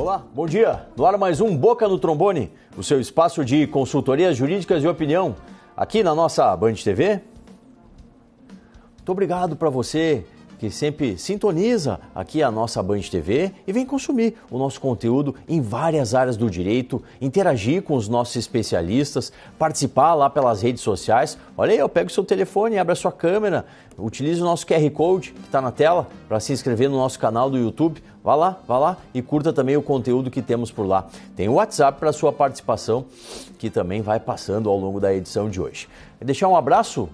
Olá, bom dia. No ar mais um Boca no Trombone, o seu espaço de consultorias jurídicas e opinião, aqui na nossa Band TV. Muito obrigado para você que sempre sintoniza aqui a nossa Band TV e vem consumir o nosso conteúdo em várias áreas do direito, interagir com os nossos especialistas, participar lá pelas redes sociais. Olha aí, eu pego o seu telefone, abre a sua câmera, utilize o nosso QR Code que está na tela para se inscrever no nosso canal do YouTube. Vá lá e curta também o conteúdo que temos por lá. Tem o WhatsApp para sua participação, que também vai passando ao longo da edição de hoje. Vou deixar um abraço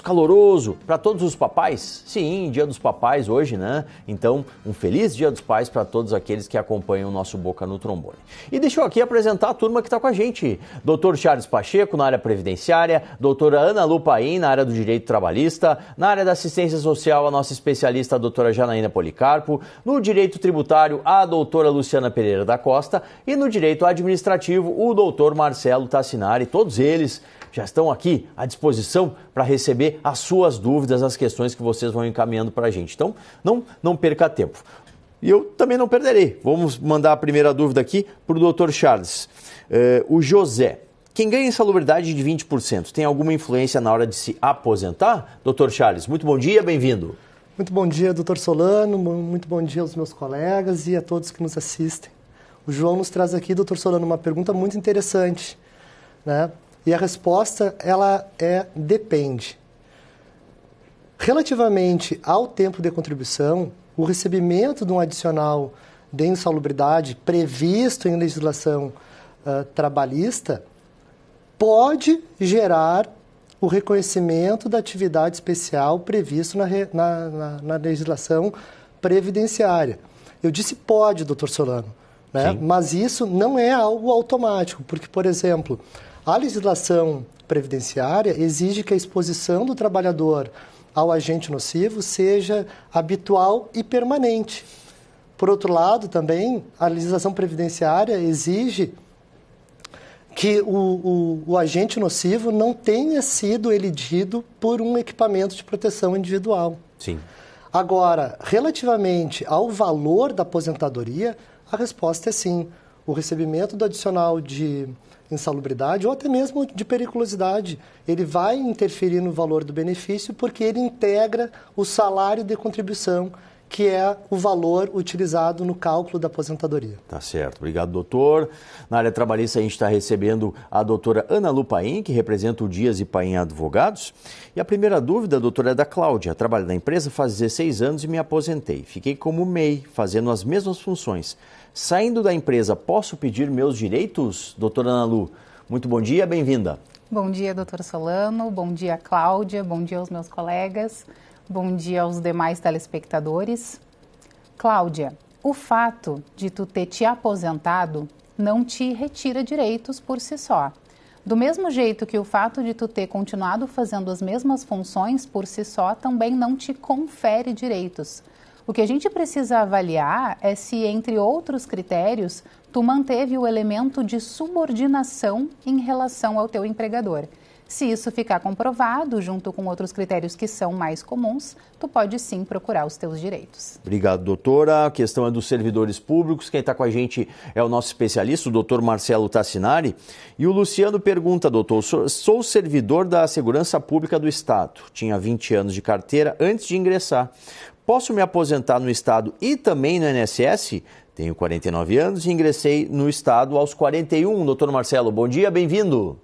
caloroso para todos os papais. Sim, Dia dos Papais hoje, né? Então, um feliz Dia dos Pais para todos aqueles que acompanham o nosso Boca no Trombone. E deixa eu aqui apresentar a turma que está com a gente. Dr. Charles Pacheco, na área previdenciária, doutora Ana Lu Paim, na área do direito trabalhista, na área da assistência social, a nossa especialista, a doutora Janaína Policarpo, no direito tributário, a doutora Luciana Pereira da Costa e no direito administrativo, o doutor Marcelo Tassinari. Todos eles já estão aqui à disposição para receber as suas dúvidas, as questões que vocês vão encaminhando para a gente. Então, não perca tempo. E eu também não perderei. Vamos mandar a primeira dúvida aqui para o Dr. Charles. O José. Quem ganha insalubridade de 20% tem alguma influência na hora de se aposentar? Dr. Charles, muito bom dia, bem-vindo. Muito bom dia, Dr. Solano. Muito bom dia aos meus colegas e a todos que nos assistem. O João nos traz aqui, Dr. Solano, uma pergunta muito interessante, né? E a resposta, ela depende. Relativamente ao tempo de contribuição, o recebimento de um adicional de insalubridade previsto em legislação trabalhista pode gerar o reconhecimento da atividade especial previsto na legislação previdenciária. Eu disse pode, doutor Solano, né? Mas isso não é algo automático, porque, por exemplo, a legislação previdenciária exige que a exposição do trabalhador ao agente nocivo seja habitual e permanente. Por outro lado, também, a legislação previdenciária exige que o agente nocivo não tenha sido elidido por um equipamento de proteção individual. Sim. Agora, relativamente ao valor da aposentadoria, a resposta é sim. O recebimento do adicional de insalubridade ou até mesmo de periculosidade, ele vai interferir no valor do benefício porque ele integra o salário de contribuição, que é o valor utilizado no cálculo da aposentadoria. Tá certo. Obrigado, doutor. Na área trabalhista, a gente está recebendo a doutora Ana Lu Paim, que representa o Dias e Paim Advogados. E a primeira dúvida, doutora, é da Cláudia. Trabalho na empresa faz 16 anos e me aposentei. Fiquei como MEI, fazendo as mesmas funções. Saindo da empresa, posso pedir meus direitos? Doutora Ana Lu, muito bom dia, bem-vinda. Bom dia, doutor Solano. Bom dia, Cláudia. Bom dia aos meus colegas. Bom dia aos demais telespectadores. Cláudia, o fato de tu ter te aposentado não te retira direitos por si só. Do mesmo jeito que o fato de tu ter continuado fazendo as mesmas funções por si só também não te confere direitos. O que a gente precisa avaliar é se, entre outros critérios, tu manteve o elemento de subordinação em relação ao teu empregador. Se isso ficar comprovado, junto com outros critérios que são mais comuns, tu pode sim procurar os teus direitos. Obrigado, doutora. A questão é dos servidores públicos. Quem está com a gente é o nosso especialista, o doutor Marcelo Tassinari. E o Luciano pergunta, doutor, sou servidor da Segurança Pública do Estado. Tinha 20 anos de carteira antes de ingressar. Posso me aposentar no Estado e também no INSS? Tenho 49 anos e ingressei no Estado aos 41. Doutor Marcelo, bom dia, bem-vindo.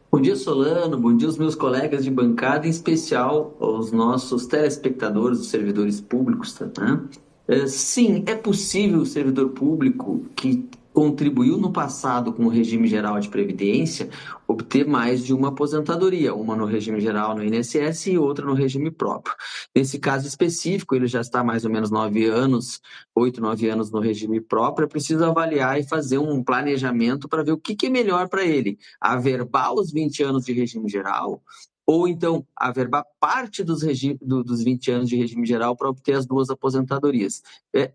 Bom dia, Solano. Bom dia aos meus colegas de bancada, em especial aos nossos telespectadores, os servidores públicos. Né? Sim, é possível o servidor público que contribuiu no passado com o regime geral de previdência obter mais de uma aposentadoria, uma no regime geral no INSS e outra no regime próprio. Nesse caso específico, ele já está mais ou menos 8, 9 anos no regime próprio, é preciso avaliar e fazer um planejamento para ver o que é melhor para ele, averbar os 20 anos de regime geral ou então averbar parte dos 20 anos de regime geral para obter as duas aposentadorias.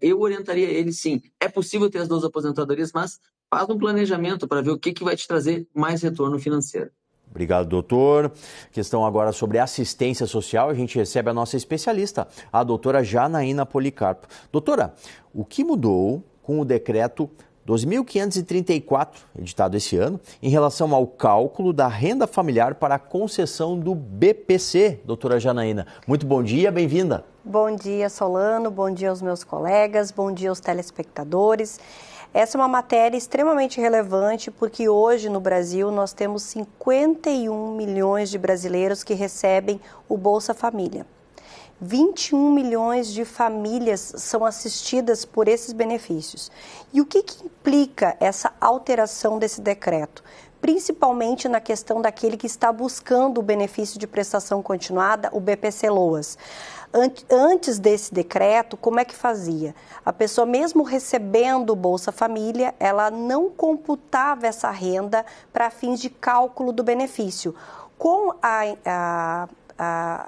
Eu orientaria ele, sim, é possível ter as duas aposentadorias, mas faz um planejamento para ver o que vai te trazer mais retorno financeiro. Obrigado, doutor. Questão agora sobre assistência social. A gente recebe a nossa especialista, a doutora Janaína Policarpo. Doutora, o que mudou com com o decreto 12.534, editado esse ano, em relação ao cálculo da renda familiar para a concessão do BPC. Doutora Janaína, muito bom dia, bem-vinda. Bom dia, Solano, bom dia aos meus colegas, bom dia aos telespectadores. Essa é uma matéria extremamente relevante porque hoje no Brasil nós temos 51 milhões de brasileiros que recebem o Bolsa Família. 21 milhões de famílias são assistidas por esses benefícios. E o que implica essa alteração desse decreto? Principalmente na questão daquele que está buscando o benefício de prestação continuada, o BPC-LOAS. Antes desse decreto, como é que fazia? A pessoa, mesmo recebendo o Bolsa Família, ela não computava essa renda para fins de cálculo do benefício. Com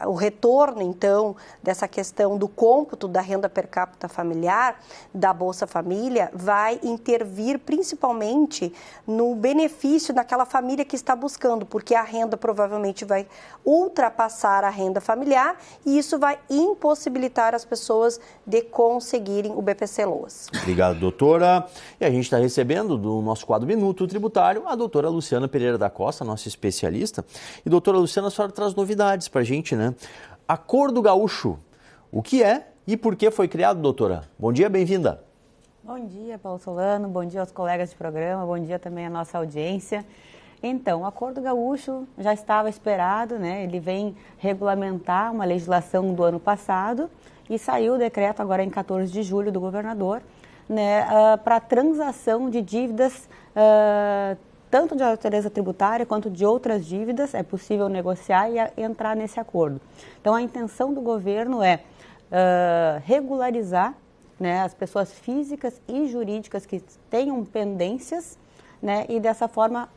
o retorno, então, dessa questão do cômputo da renda per capita familiar, da Bolsa Família, vai intervir principalmente no benefício daquela família que está buscando, porque a renda provavelmente vai ultrapassar a renda familiar e isso vai impossibilitar as pessoas de conseguirem o BPC-LOAS. Obrigado, doutora. E a gente está recebendo do nosso quadro Minuto Tributário a doutora Luciana Pereira da Costa, nossa especialista. E doutora Luciana, a senhora traz novidades para a gente, né? Acordo Gaúcho, o que é e por que foi criado, doutora? Bom dia, bem-vinda. Bom dia, Paulo Solano, bom dia aos colegas de programa, bom dia também à nossa audiência. Então, o Acordo Gaúcho já estava esperado, né? Ele vem regulamentar uma legislação do ano passado e saiu o decreto agora em 14 de julho do governador, né, para transação de dívidas tanto de natureza tributária quanto de outras dívidas. É possível negociar e entrar nesse acordo. Então, a intenção do governo é regularizar, né, as pessoas físicas e jurídicas que tenham pendências, né, e dessa forma,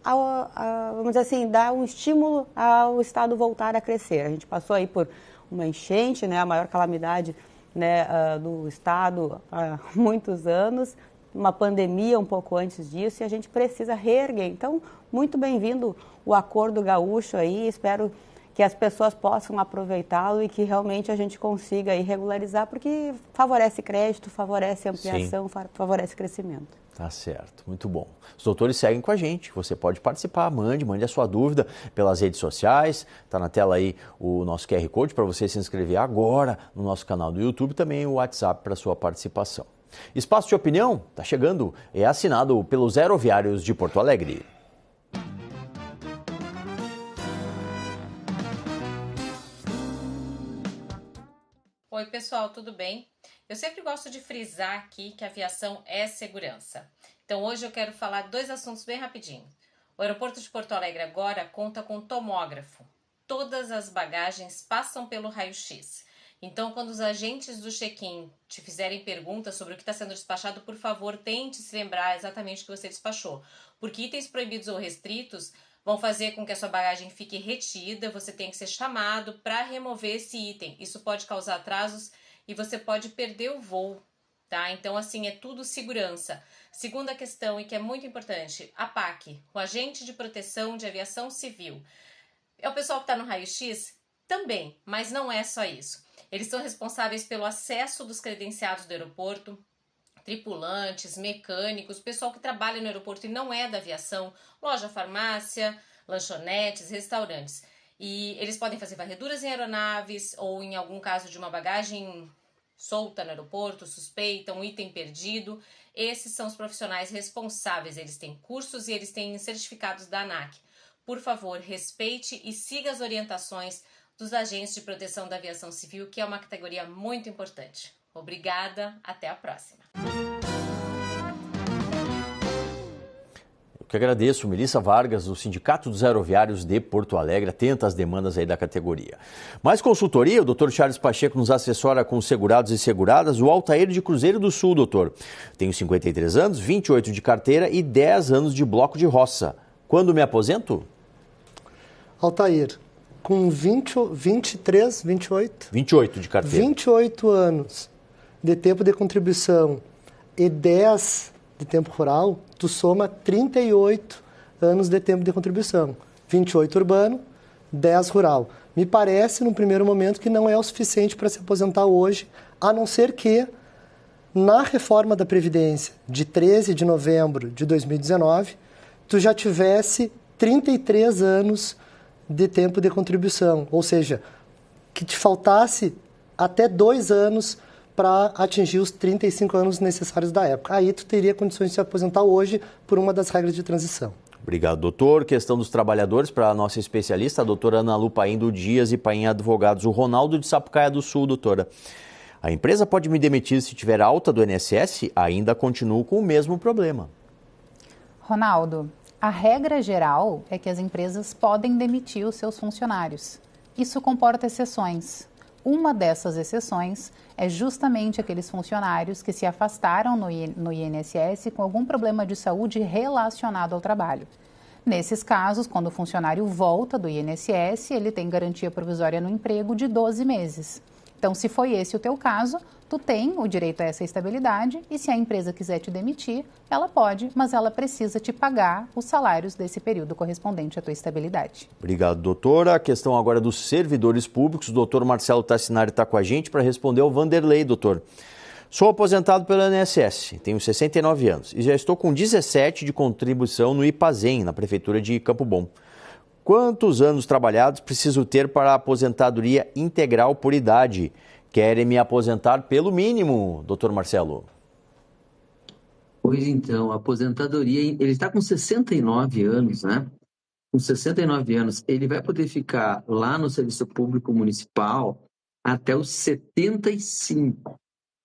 vamos dizer assim, dar um estímulo ao Estado voltar a crescer. A gente passou aí por uma enchente, né, a maior calamidade, né, do Estado há muitos anos, uma pandemia um pouco antes disso, e a gente precisa reerguer. Então, muito bem-vindo o Acordo Gaúcho aí, espero que as pessoas possam aproveitá-lo e que realmente a gente consiga aí regularizar, porque favorece crédito, favorece ampliação, favorece crescimento. Tá certo, muito bom. Os doutores seguem com a gente, você pode participar, mande a sua dúvida pelas redes sociais, tá na tela aí o nosso QR Code para você se inscrever agora no nosso canal do YouTube, também o WhatsApp para sua participação. Espaço de Opinião está chegando, é assinado pelos Aeroviários de Porto Alegre. Oi pessoal, tudo bem? Eu sempre gosto de frisar aqui que a aviação é segurança. Então hoje eu quero falar dois assuntos bem rapidinho. O aeroporto de Porto Alegre agora conta com tomógrafo. Todas as bagagens passam pelo raio-x. Então, quando os agentes do check-in te fizerem perguntas sobre o que está sendo despachado, por favor, tente se lembrar exatamente o que você despachou. Porque itens proibidos ou restritos vão fazer com que a sua bagagem fique retida, você tem que ser chamado para remover esse item. Isso pode causar atrasos e você pode perder o voo, tá? Então, assim, é tudo segurança. Segunda questão, e que é muito importante, a APAC, o Agente de Proteção de Aviação Civil. É o pessoal que está no raio-x? Também, mas não é só isso. Eles são responsáveis pelo acesso dos credenciados do aeroporto, tripulantes, mecânicos, pessoal que trabalha no aeroporto e não é da aviação, loja, farmácia, lanchonetes, restaurantes. E eles podem fazer varreduras em aeronaves ou, em algum caso de uma bagagem solta no aeroporto, suspeita, um item perdido. Esses são os profissionais responsáveis. Eles têm cursos e eles têm certificados da ANAC. Por favor, respeite e siga as orientações dos agentes de proteção da aviação civil, que é uma categoria muito importante. Obrigada, até a próxima. Eu que agradeço, Melissa Vargas, do Sindicato dos Aeroviários de Porto Alegre, atenta às demandas aí da categoria. Mais consultoria, o doutor Charles Pacheco nos assessora com segurados e seguradas, o Altair de Cruzeiro do Sul, doutor. Tenho 53 anos, 28 de carteira e 10 anos de bloco de roça. Quando me aposento? Altair, com 23, 28? 28 de carteira. 28 anos de tempo de contribuição e 10 de tempo rural, tu soma 38 anos de tempo de contribuição. 28 urbano, 10 rural. Me parece, no primeiro momento, que não é o suficiente para se aposentar hoje, a não ser que na reforma da Previdência de 13 de novembro de 2019, tu já tivesse 33 anos de tempo de contribuição, ou seja, que te faltasse até 2 anos para atingir os 35 anos necessários da época. Aí tu teria condições de se aposentar hoje por uma das regras de transição. Obrigado, doutor. Questão dos trabalhadores para a nossa especialista, a doutora Ana Lu Paim Dias e Paim Advogados. O Ronaldo de Sapucaia do Sul, doutora. A empresa pode me demitir se tiver alta do INSS? Ainda continuo com o mesmo problema. Ronaldo, a regra geral é que as empresas podem demitir os seus funcionários. Isso comporta exceções. Uma dessas exceções é justamente aqueles funcionários que se afastaram no INSS com algum problema de saúde relacionado ao trabalho. Nesses casos, quando o funcionário volta do INSS, ele tem garantia provisória no emprego de 12 meses. Então, se foi esse o teu caso, tu tem o direito a essa estabilidade e se a empresa quiser te demitir, ela pode, mas ela precisa te pagar os salários desse período correspondente à tua estabilidade. Obrigado, doutora. A questão agora dos servidores públicos. O doutor Marcelo Tassinari está com a gente para responder ao Vanderlei, doutor. Sou aposentado pelo INSS, tenho 69 anos e já estou com 17 de contribuição no IPAZEM, na Prefeitura de Campo Bom. Quantos anos trabalhados preciso ter para a aposentadoria integral por idade? Querem me aposentar pelo mínimo, doutor Marcelo. Pois então, a aposentadoria, ele está com 69 anos, né? Com 69 anos, ele vai poder ficar lá no Serviço Público Municipal até os 75.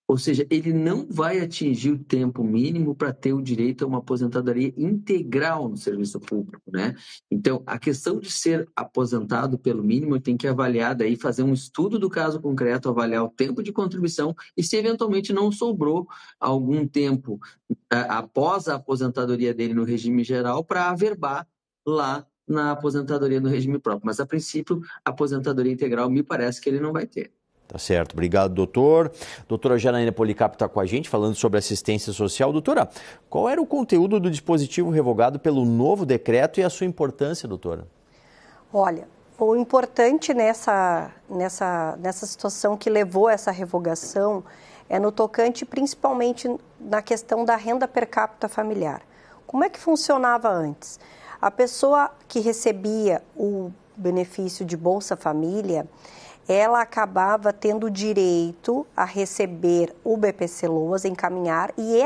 Ou seja, ele não vai atingir o tempo mínimo para ter o direito a uma aposentadoria integral no serviço público, né? Então, a questão de ser aposentado pelo mínimo tem que avaliar, daí fazer um estudo do caso concreto, avaliar o tempo de contribuição e se eventualmente não sobrou algum tempo após a aposentadoria dele no regime geral para averbar lá na aposentadoria no regime próprio. Mas, a princípio, a aposentadoria integral me parece que ele não vai ter. Tá certo, obrigado, doutor. Doutora Janaína Policarpo está com a gente falando sobre assistência social. Doutora, qual era o conteúdo do dispositivo revogado pelo novo decreto e a sua importância, doutora? Olha, o importante nessa situação que levou a essa revogação é no tocante principalmente na questão da renda per capita familiar. Como é que funcionava antes? A pessoa que recebia o benefício de Bolsa Família, ela acabava tendo direito a receber o BPC-Loas, encaminhar, e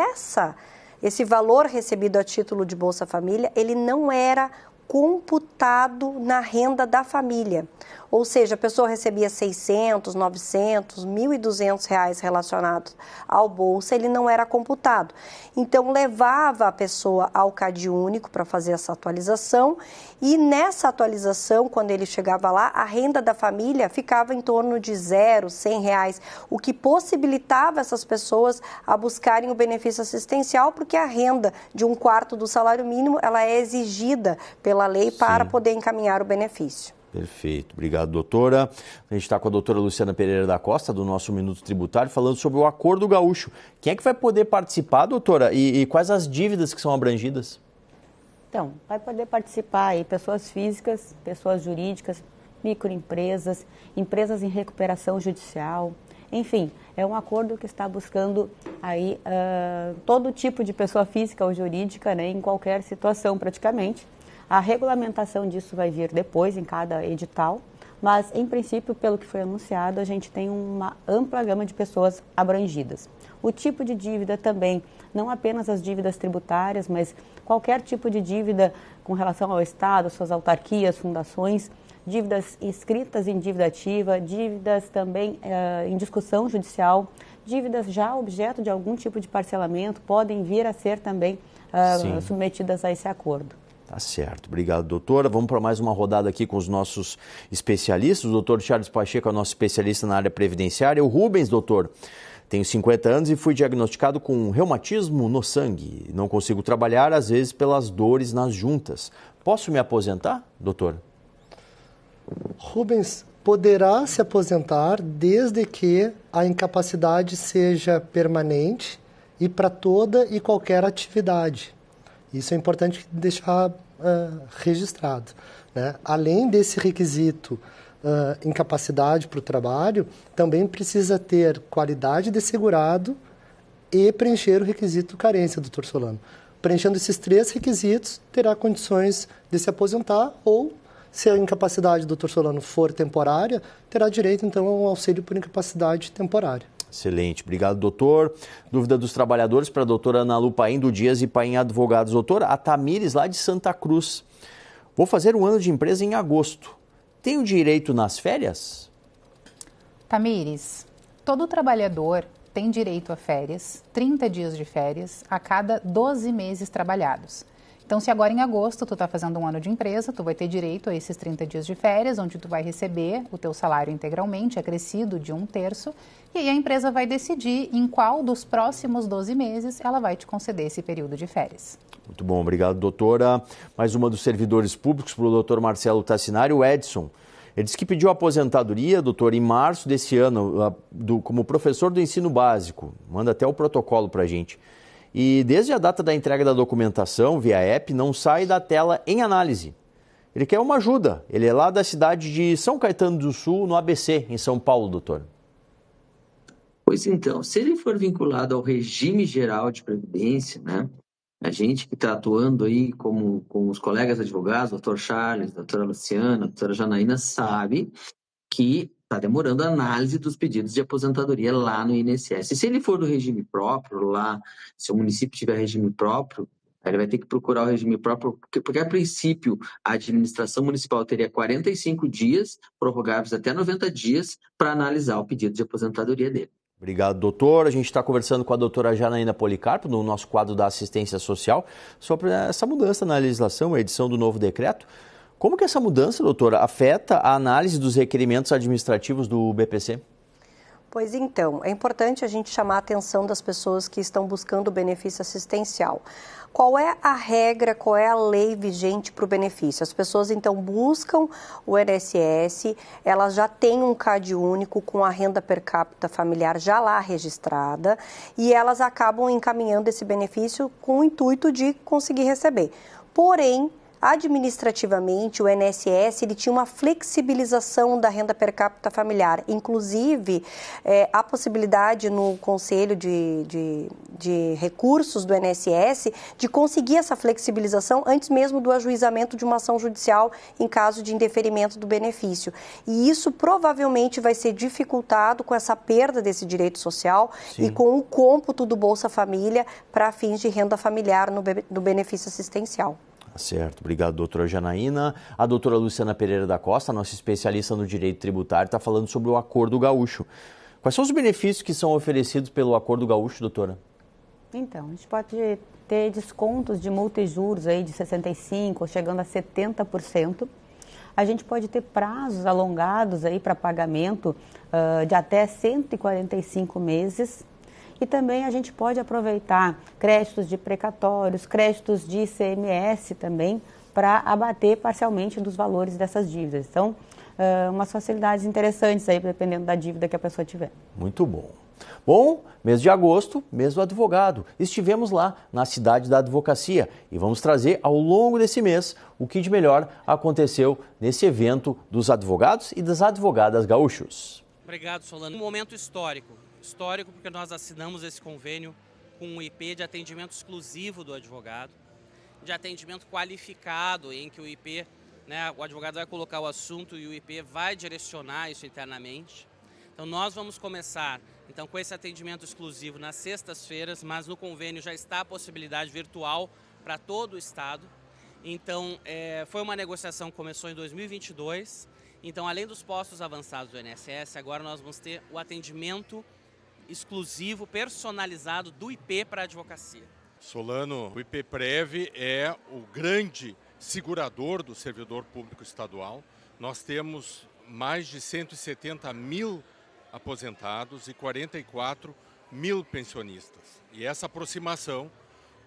esse valor recebido a título de Bolsa Família, ele não era computado na renda da família. Ou seja, a pessoa recebia 600, 900, 1.200 reais relacionados ao Bolsa, ele não era computado. Então, levava a pessoa ao CAD único para fazer essa atualização e nessa atualização, quando ele chegava lá, a renda da família ficava em torno de 0, 100 reais, o que possibilitava essas pessoas a buscarem o benefício assistencial, porque a renda de 1/4 do salário mínimo, ela é exigida pela lei para poder encaminhar o benefício. Perfeito, obrigado, doutora. A gente está com a doutora Luciana Pereira da Costa, do nosso Minuto Tributário, falando sobre o Acordo Gaúcho. Quem é que vai poder participar, doutora? E quais as dívidas que são abrangidas? Então, vai poder participar aí pessoas físicas, pessoas jurídicas, microempresas, empresas em recuperação judicial. Enfim, é um acordo que está buscando aí todo tipo de pessoa física ou jurídica, né, em qualquer situação praticamente. A regulamentação disso vai vir depois, em cada edital, mas, em princípio, pelo que foi anunciado, a gente tem uma ampla gama de pessoas abrangidas. O tipo de dívida também, não apenas as dívidas tributárias, mas qualquer tipo de dívida com relação ao Estado, suas autarquias, fundações, dívidas inscritas em dívida ativa, dívidas também em discussão judicial, dívidas já objeto de algum tipo de parcelamento, podem vir a ser também submetidas a esse acordo. Tá certo. Obrigado, doutora. Vamos para mais uma rodada aqui com os nossos especialistas. O doutor Charles Pacheco é o nosso especialista na área previdenciária. O Rubens, doutor, tenho 50 anos e fui diagnosticado com reumatismo no sangue. Não consigo trabalhar, às vezes, pelas dores nas juntas. Posso me aposentar, doutor? Rubens, poderá se aposentar desde que a incapacidade seja permanente e para toda e qualquer atividade. Isso é importante deixar registrado, né? Além desse requisito, incapacidade para o trabalho, também precisa ter qualidade de segurado e preencher o requisito carência, doutor Solano. Preenchendo esses 3 requisitos, terá condições de se aposentar ou, se a incapacidade do doutor Solano for temporária, terá direito, então, a um auxílio por incapacidade temporária. Excelente. Obrigado, doutor. Dúvida dos trabalhadores para a doutora Ana Lu Paim, do Dias e Paim Advogados. Doutor, a Tamires, lá de Santa Cruz. Vou fazer um ano de empresa em agosto. Tenho direito nas férias? Tamires, todo trabalhador tem direito a férias, 30 dias de férias, a cada 12 meses trabalhados. Então, se agora em agosto tu está fazendo um ano de empresa, tu vai ter direito a esses 30 dias de férias, onde tu vai receber o teu salário integralmente, acrescido de 1/3, e aí a empresa vai decidir em qual dos próximos 12 meses ela vai te conceder esse período de férias. Muito bom, obrigado, doutora. Mais uma dos servidores públicos para o doutor Marcelo Tassinari, o Edson. Ele disse que pediu aposentadoria, doutor, em março desse ano, como professor do ensino básico. Manda até o protocolo para a gente. E desde a data da entrega da documentação via app, não sai da tela em análise. Ele quer uma ajuda. Ele é lá da cidade de São Caetano do Sul, no ABC, em São Paulo, doutor. Pois então, se ele for vinculado ao regime geral de previdência, né? A gente que está atuando aí com os colegas advogados, doutor Charles, doutora Luciana, doutora Janaína, sabe que está demorando a análise dos pedidos de aposentadoria lá no INSS. E se ele for do regime próprio, lá, se o município tiver regime próprio, ele vai ter que procurar o regime próprio, porque a princípio a administração municipal teria 45 dias, prorrogáveis até 90 dias, para analisar o pedido de aposentadoria dele. Obrigado, doutor. A gente está conversando com a doutora Janaína Policarpo, no nosso quadro da assistência social, sobre essa mudança na legislação, a edição do novo decreto. Como que essa mudança, doutora, afeta a análise dos requerimentos administrativos do BPC? Pois então, é importante a gente chamar a atenção das pessoas que estão buscando o benefício assistencial. Qual é a regra, qual é a lei vigente para o benefício? As pessoas, então, buscam o INSS, elas já têm um CAD único com a renda per capita familiar já lá registrada e elas acabam encaminhando esse benefício com o intuito de conseguir receber. Porém, administrativamente, o INSS ele tinha uma flexibilização da renda per capita familiar, inclusive a possibilidade no Conselho de Recursos do INSS de conseguir essa flexibilização antes mesmo do ajuizamento de uma ação judicial em caso de indeferimento do benefício. E isso provavelmente vai ser dificultado com essa perda desse direito social. Sim. E com o cômputo do Bolsa Família para fins de renda familiar no benefício assistencial. Certo, obrigado, doutora Janaína. A doutora Luciana Pereira da Costa, nossa especialista no direito tributário, está falando sobre o Acordo Gaúcho. Quais são os benefícios que são oferecidos pelo Acordo Gaúcho, doutora? Então, a gente pode ter descontos de multa e juros aí de 65%, chegando a 70%. A gente pode ter prazos alongados aí para pagamento de até 145 meses. E também a gente pode aproveitar créditos de precatórios, créditos de ICMS também, para abater parcialmente dos valores dessas dívidas. Então, umas facilidades interessantes aí, dependendo da dívida que a pessoa tiver. Muito bom. Bom, mês de agosto, mês do advogado. Estivemos lá na cidade da advocacia e vamos trazer ao longo desse mês o que de melhor aconteceu nesse evento dos advogados e das advogadas gaúchos. Obrigado, Solano. Um momento histórico. Histórico porque nós assinamos esse convênio com um IP de atendimento exclusivo do advogado, de atendimento qualificado, em que o IP, né, o advogado vai colocar o assunto e o IP vai direcionar isso internamente. Então nós vamos começar então, com esse atendimento exclusivo nas sextas-feiras, mas no convênio já está a possibilidade virtual para todo o estado. Então foi uma negociação que começou em 2022. Então, além dos postos avançados do INSS, agora nós vamos ter o atendimento exclusivo, personalizado do IP para a advocacia. Solano, o IPPrev é o grande segurador do servidor público estadual. Nós temos mais de 170 mil aposentados e 44 mil pensionistas. E essa aproximação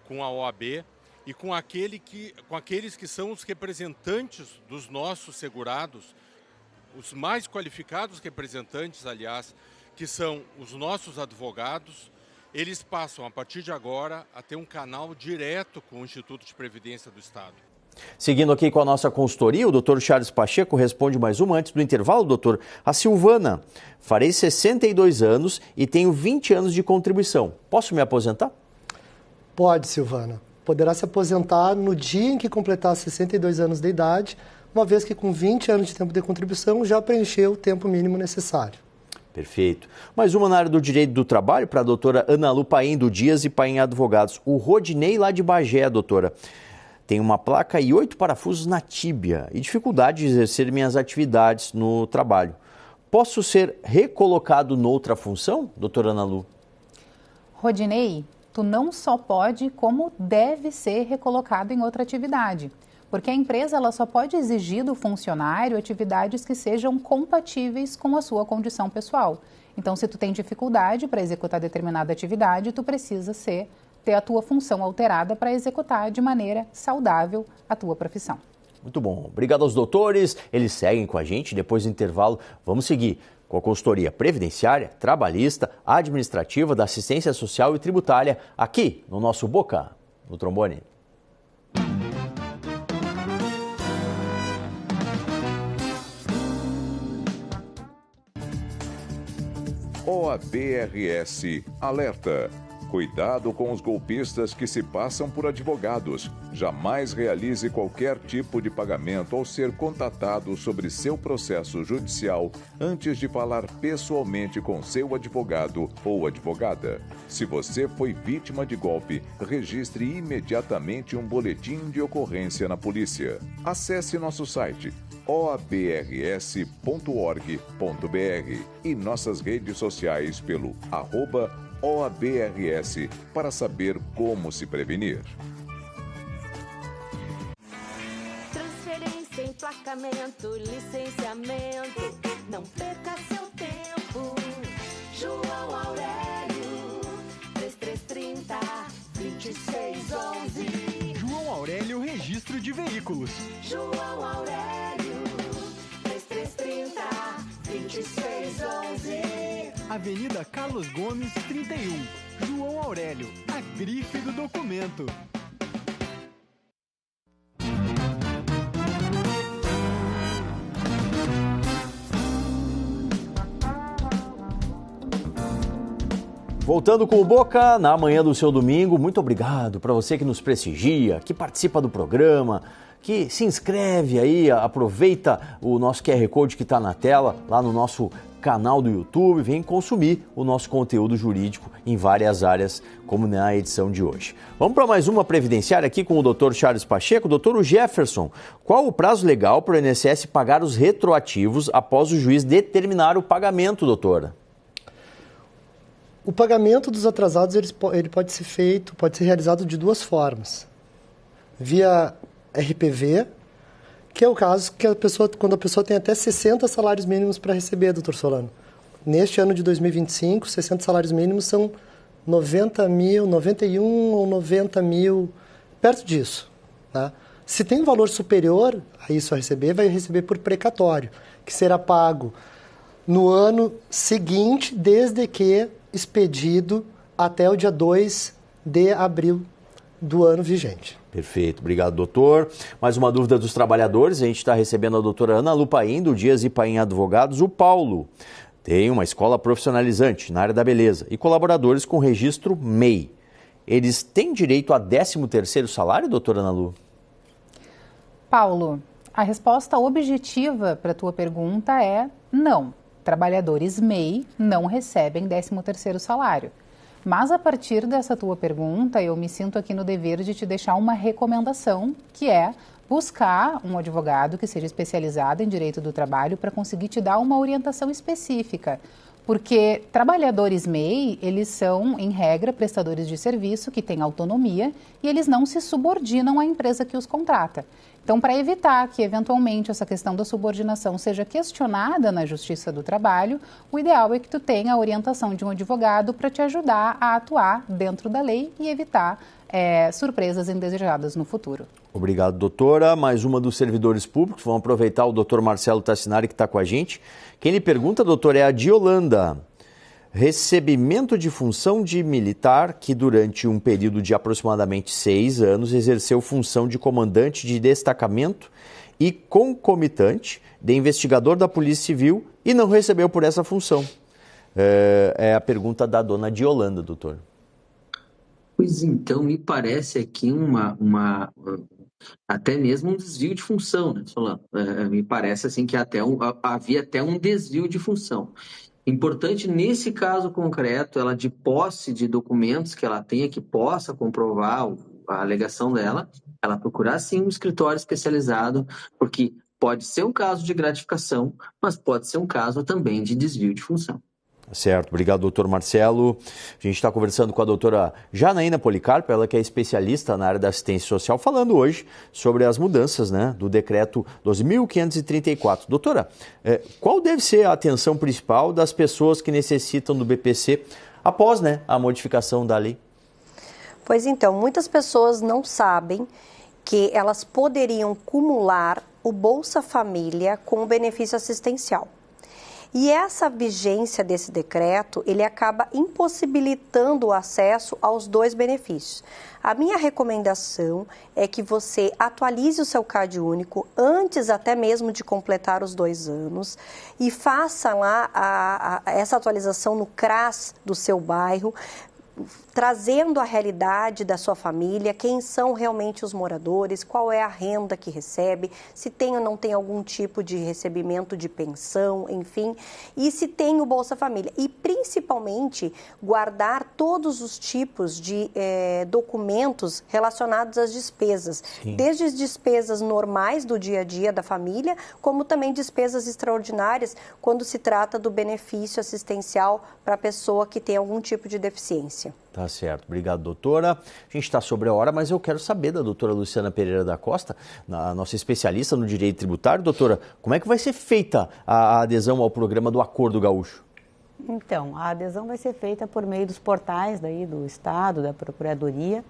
com a OAB e com aqueles que são os representantes dos nossos segurados, os mais qualificados representantes, aliás, que são os nossos advogados, eles passam, a partir de agora, a ter um canal direto com o Instituto de Previdência do Estado. Seguindo aqui com a nossa consultoria, o doutor Charles Pacheco responde mais uma antes do intervalo, doutor. A Silvana, farei 62 anos e tenho 20 anos de contribuição. Posso me aposentar? Pode, Silvana. Poderá se aposentar no dia em que completar 62 anos de idade, uma vez que com 20 anos de tempo de contribuição já preencheu o tempo mínimo necessário. Perfeito. Mais uma na área do direito do trabalho para a doutora Ana Lu Paim, do Dias e Paim Advogados. O Rodinei, lá de Bagé, doutora. Tem uma placa e 8 parafusos na tíbia e dificuldade de exercer minhas atividades no trabalho. Posso ser recolocado noutra função, doutora Ana Lu? Rodinei, tu não só pode, como deve ser recolocado em outra atividade. Porque a empresa ela só pode exigir do funcionário atividades que sejam compatíveis com a sua condição pessoal. Então, se tu tem dificuldade para executar determinada atividade, tu precisa ter a tua função alterada para executar de maneira saudável a tua profissão. Muito bom. Obrigado aos doutores. Eles seguem com a gente. Depois do intervalo, vamos seguir com a consultoria previdenciária, trabalhista, administrativa, da assistência social e tributária aqui no nosso Boca no Trombone. OAB-RS alerta. Cuidado com os golpistas que se passam por advogados. Jamais realize qualquer tipo de pagamento ao ser contatado sobre seu processo judicial antes de falar pessoalmente com seu advogado ou advogada. Se você foi vítima de golpe, registre imediatamente um boletim de ocorrência na polícia. Acesse nosso site oabrs.org.br e nossas redes sociais pelo @OABRS para saber como se prevenir. Transferência, emplacamento, licenciamento, não perca seu tempo. João Aurélio, 3330-2611. João Aurélio, registro de veículos. João Aurélio, 3330-2611. Avenida Carlos Gomes, 31. João Aurélio, a grife do documento. Voltando com o Boca, na manhã do seu domingo, muito obrigado para você que nos prestigia, que participa do programa, que se inscreve aí, aproveita o nosso QR Code que está na tela, lá no nosso canal do YouTube, vem consumir o nosso conteúdo jurídico em várias áreas, como na edição de hoje. Vamos para mais uma previdenciária aqui com o Dr. Charles Pacheco. Dr. Jefferson, qual o prazo legal para o INSS pagar os retroativos após o juiz determinar o pagamento, doutora? O pagamento dos atrasados ele pode ser realizado de duas formas. Via RPV, que é o caso que quando a pessoa tem até 60 salários mínimos para receber, doutor Solano. Neste ano de 2025, 60 salários mínimos são 90 mil, 91 ou 90 mil, perto disso. Tá? Se tem um valor superior a isso a receber, vai receber por precatório, que será pago no ano seguinte, desde que expedido até o dia 2 de abril do ano vigente. Perfeito, obrigado, doutor. Mais uma dúvida dos trabalhadores, a gente está recebendo a doutora Ana Lu Paim, do Dias e Paim Advogados. O Paulo tem uma escola profissionalizante na área da beleza e colaboradores com registro MEI. Eles têm direito a 13º salário, doutora Ana Lu? Paulo, a resposta objetiva para a tua pergunta é não. Trabalhadores MEI não recebem 13º salário. Mas a partir dessa tua pergunta, eu me sinto aqui no dever de te deixar uma recomendação, que é buscar um advogado que seja especializado em direito do trabalho para conseguir te dar uma orientação específica. Porque trabalhadores MEI, eles são, em regra, prestadores de serviço que têm autonomia e eles não se subordinam à empresa que os contrata. Então, para evitar que, eventualmente, essa questão da subordinação seja questionada na Justiça do Trabalho, o ideal é que tu tenha a orientação de um advogado para te ajudar a atuar dentro da lei e evitar surpresas indesejadas no futuro. Obrigado, doutora. Mais uma dos servidores públicos. Vamos aproveitar o doutor Marcelo Tassinari, que está com a gente. Quem lhe pergunta, doutor, é a Diolanda. recebimento de função de militar que durante um período de aproximadamente 6 anos exerceu função de comandante de destacamento e concomitante de investigador da Polícia Civil e não recebeu por essa função. É a pergunta da dona de Holanda, doutor. Pois então, me parece aqui até mesmo um desvio de função, né, Solano? Me parece assim que havia até um desvio de função. Importante, nesse caso concreto, ela de posse de documentos que ela tenha que possa comprovar a alegação dela, ela procurar sim um escritório especializado, porque pode ser um caso de gratificação, mas pode ser um caso também de desvio de função. Certo, obrigado, doutor Marcelo. A gente está conversando com a doutora Janaína Policarpo, ela que é especialista na área da assistência social, falando hoje sobre as mudanças, né, do decreto 12.534. Doutora, qual deve ser a atenção principal das pessoas que necessitam do BPC após, né, a modificação da lei? Pois então, muitas pessoas não sabem que elas poderiam cumular o Bolsa Família com o benefício assistencial. E essa vigência desse decreto, ele acaba impossibilitando o acesso aos dois benefícios. A minha recomendação é que você atualize o seu CAD único antes até mesmo de completar os 2 anos e faça lá essa atualização no CRAS do seu bairro, trazendo a realidade da sua família, quem são realmente os moradores, qual é a renda que recebe, se tem ou não tem algum tipo de recebimento de pensão, enfim, e se tem o Bolsa Família. E, principalmente, guardar todos os tipos de documentos relacionados às despesas, Sim. desde as despesas normais do dia a dia da família, como também despesas extraordinárias, quando se trata do benefício assistencial para a pessoa que tem algum tipo de deficiência. Tá certo. Obrigado, doutora. A gente está sobre a hora, mas eu quero saber da doutora Luciana Pereira da Costa, a nossa especialista no direito tributário. Doutora, como é que vai ser feita a adesão ao programa do Acordo Gaúcho? Então, a adesão vai ser feita por meio dos portais daí do Estado, da Procuradoria,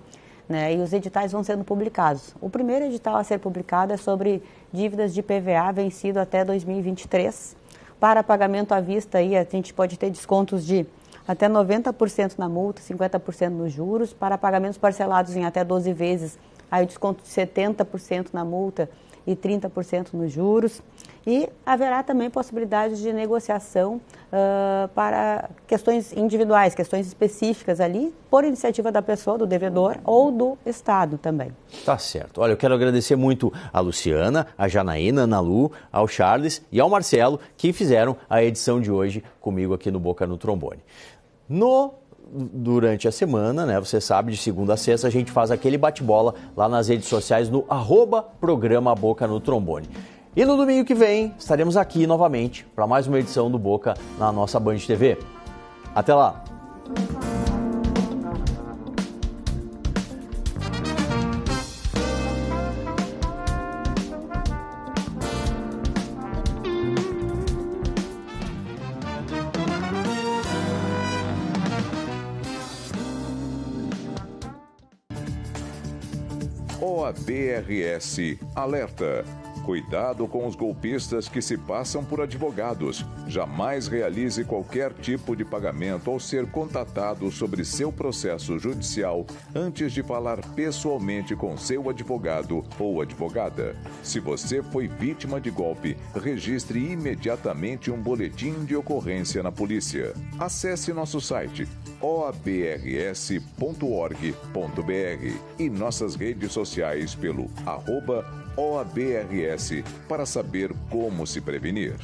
né, e os editais vão sendo publicados. O primeiro edital a ser publicado é sobre dívidas de PVA vencido até 2023. Para pagamento à vista, aí, a gente pode ter descontos de até 90% na multa, 50% nos juros. Para pagamentos parcelados em até 12 vezes, aí desconto de 70% na multa e 30% nos juros. E haverá também possibilidades de negociação para questões individuais, questões específicas ali, por iniciativa da pessoa, do devedor ou do Estado também. Tá certo. Olha, eu quero agradecer muito a Luciana, a Janaína, a Ana Lu, ao Charles e ao Marcelo, que fizeram a edição de hoje comigo aqui no Boca no Trombone. Durante a semana, né, você sabe, de segunda a sexta, a gente faz aquele bate-bola lá nas redes sociais no @programa Boca no Trombone. E no domingo que vem, estaremos aqui novamente para mais uma edição do Boca na nossa Band TV. Até lá! OABRS alerta. Cuidado com os golpistas que se passam por advogados. Jamais realize qualquer tipo de pagamento ou ser contatado sobre seu processo judicial antes de falar pessoalmente com seu advogado ou advogada. Se você foi vítima de golpe, registre imediatamente um boletim de ocorrência na polícia. Acesse nosso site oabrs.org.br e nossas redes sociais pelo @OABRS para saber como se prevenir.